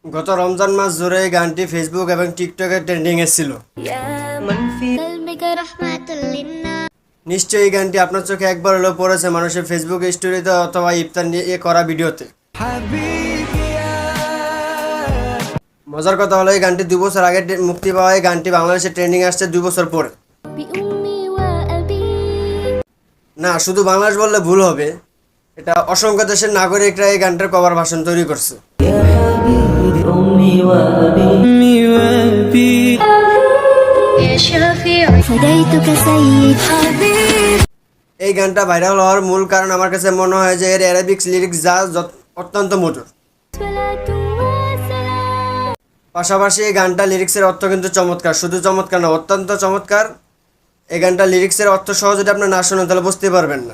গত রমজান মাস জুড়ে এই গানটি ফেসবুক এবং টিকটকে ট্রেন্ডিং এ ছিল। নিশ্চয়ই এই গানটি আপনার চোখে একবার হলেও পড়েছে মানুষের ফেসবুক স্টোরিতে অথবা ইফতার নিয়ে করা ভিডিওতে। মজার কথা হলো এই গানটি 2 বছর আগে মুক্তি পাওয়া এই গানটি বাংলাদেশে ট্রেন্ডিং আসছে 2 বছর পরে। না, শুধু বাংলাদেশ বললে ভুল হবে, এটা অসংখ্য দেশের নাগরিকরা এই গানটার কভার ভাষণ তৈরি করছে। এই গানটা ভাইরাল হওয়ার মূল কারণ আমার কাছে মনে হয় যে এর অ্যারাবিক লিরিক্স যা অত্যন্ত মধুর। পাশাপাশি এই গানটা লিরিক্সের অর্থ কিন্তু চমৎকার, শুধু চমৎকার না, অত্যন্ত চমৎকার। এই গানটা লিরিক্সের অর্থ সহ যদি আপনি না শোনেন তাহলে বুঝতে পারবেন না।